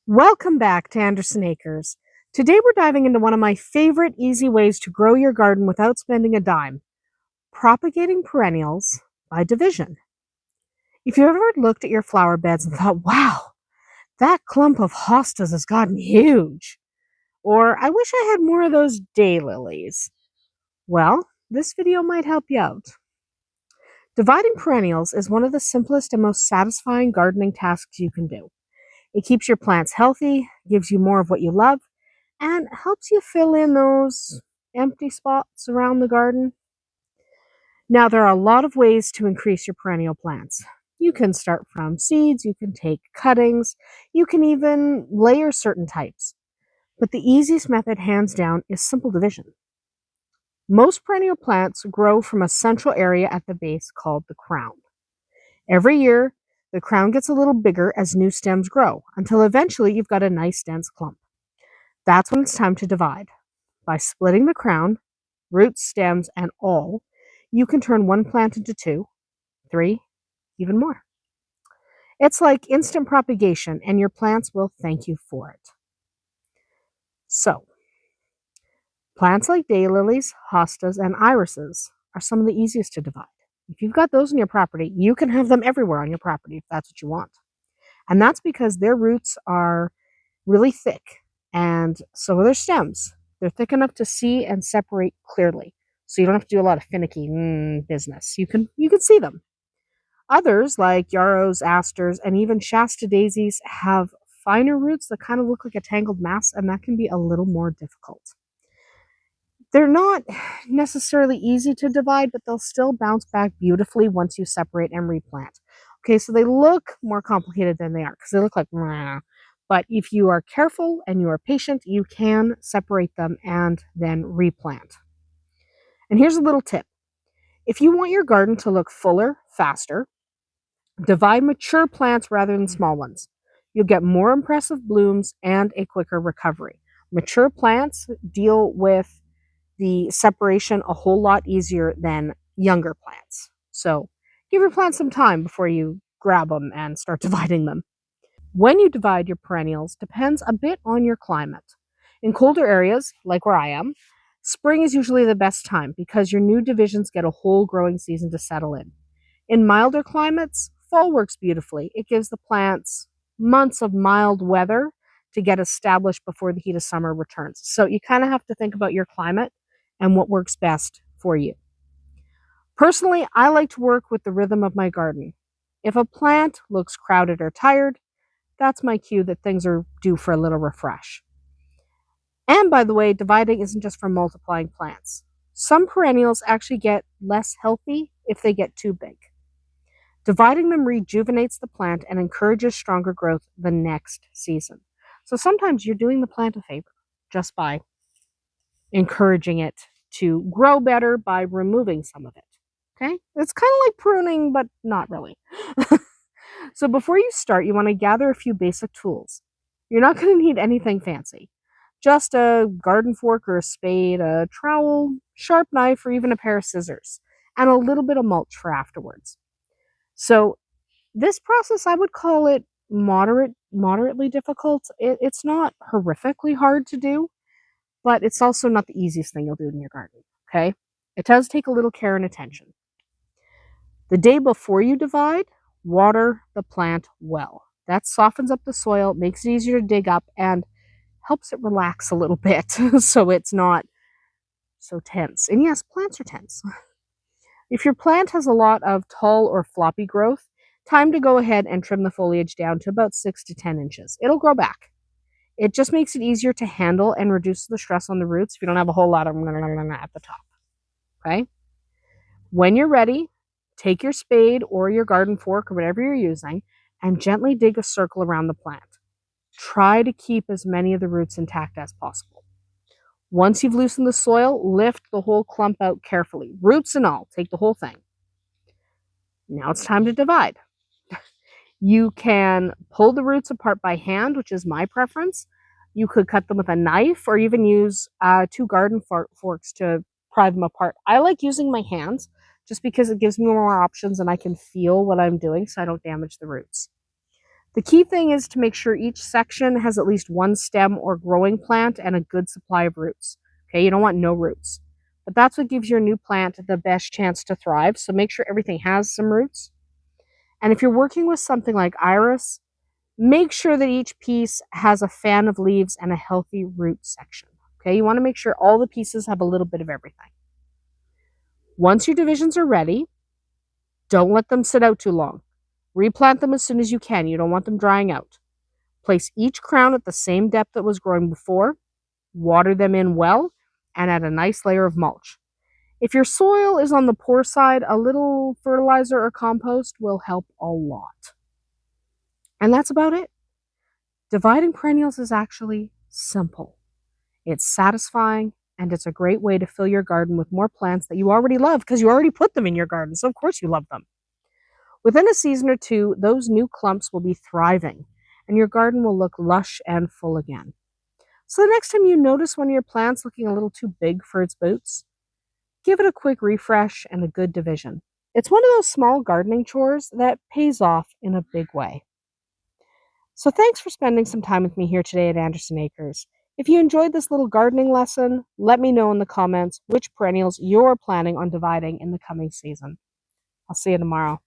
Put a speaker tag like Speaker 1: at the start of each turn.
Speaker 1: Welcome back to Andersen Acres. Today we're diving into one of my favorite easy ways to grow your garden without spending a dime, propagating perennials by division. If you've ever looked at your flower beds and thought, wow, that clump of hostas has gotten huge, or I wish I had more of those daylilies, well, this video might help you out. Dividing perennials is one of the simplest and most satisfying gardening tasks you can do. It keeps your plants healthy, gives you more of what you love, and helps you fill in those empty spots around the garden. Now, there are a lot of ways to increase your perennial plants. You can start from seeds, you can take cuttings, you can even layer certain types. But the easiest method, hands down, is simple division. Most perennial plants grow from a central area at the base called the crown. Every year, the crown gets a little bigger as new stems grow, until eventually you've got a nice dense clump. That's when it's time to divide. By splitting the crown, roots, stems, and all, you can turn one plant into two, three, even more. It's like instant propagation, and your plants will thank you for it. So, plants like daylilies, hostas, and irises are some of the easiest to divide. If you've got those in your property, you can have them everywhere on your property if that's what you want. And that's because their roots are really thick, and so are their stems. They're thick enough to see and separate clearly, so you don't have to do a lot of finicky business. You can see them. Others, like yarrows, asters, and even Shasta daisies, have finer roots that kind of look like a tangled mass, and that can be a little more difficult. They're not necessarily easy to divide, but they'll still bounce back beautifully once you separate and replant. Okay, so they look more complicated than they are because they look like, but if you are careful and you are patient, you can separate them and then replant. And here's a little tip. If you want your garden to look fuller, faster, divide mature plants rather than small ones. You'll get more impressive blooms and a quicker recovery. Mature plants deal with the separation a whole lot easier than younger plants. So give your plants some time before you grab them and start dividing them. When you divide your perennials depends a bit on your climate. In colder areas, like where I am, spring is usually the best time because your new divisions get a whole growing season to settle in. In milder climates, fall works beautifully. It gives the plants months of mild weather to get established before the heat of summer returns. So you kind of have to think about your climate and what works best for you. Personally, I like to work with the rhythm of my garden. If a plant looks crowded or tired, that's my cue that things are due for a little refresh. And by the way, dividing isn't just for multiplying plants. Some perennials actually get less healthy if they get too big. Dividing them rejuvenates the plant and encourages stronger growth the next season. So sometimes you're doing the plant a favor just by encouraging it to grow better by removing some of it. Okay? It's kind of like pruning, but not really. So before you start, you want to gather a few basic tools. You're not going to need anything fancy. Just a garden fork or a spade, a trowel, sharp knife, or even a pair of scissors, and a little bit of mulch for afterwards. So this process, I would call it moderately difficult. It's not horrifically hard to do, but it's also not the easiest thing you'll do in your garden, okay? It does take a little care and attention. The day before you divide, water the plant well. That softens up the soil, makes it easier to dig up, and helps it relax a little bit so it's not so tense. And yes, plants are tense. If your plant has a lot of tall or floppy growth, time to go ahead and trim the foliage down to about 6 to 10 inches. It'll grow back. It just makes it easier to handle and reduce the stress on the roots if you don't have a whole lot of at the top. Okay? When you're ready, take your spade or your garden fork or whatever you're using and gently dig a circle around the plant. Try to keep as many of the roots intact as possible. Once you've loosened the soil, lift the whole clump out carefully. Roots and all, take the whole thing. Now it's time to divide. You can pull the roots apart by hand, which is my preference. You could cut them with a knife or even use 2 garden forks to pry them apart. I like using my hands just because it gives me more options and I can feel what I'm doing so I don't damage the roots. The key thing is to make sure each section has at least one stem or growing plant and a good supply of roots. Okay, you don't want no roots. But that's what gives your new plant the best chance to thrive. So make sure everything has some roots. And if you're working with something like iris, make sure that each piece has a fan of leaves and a healthy root section. Okay, you want to make sure all the pieces have a little bit of everything. Once your divisions are ready, don't let them sit out too long. Replant them as soon as you can. You don't want them drying out. Place each crown at the same depth that was growing before, water them in well, and add a nice layer of mulch. If your soil is on the poor side, a little fertilizer or compost will help a lot. And that's about it. Dividing perennials is actually simple. It's satisfying, and it's a great way to fill your garden with more plants that you already love because you already put them in your garden, so of course you love them. Within a season or two, those new clumps will be thriving, and your garden will look lush and full again. So the next time you notice one of your plants looking a little too big for its boots, give it a quick refresh and a good division. It's one of those small gardening chores that pays off in a big way. So thanks for spending some time with me here today at Andersen Acres. If you enjoyed this little gardening lesson, let me know in the comments which perennials you're planning on dividing in the coming season. I'll see you tomorrow.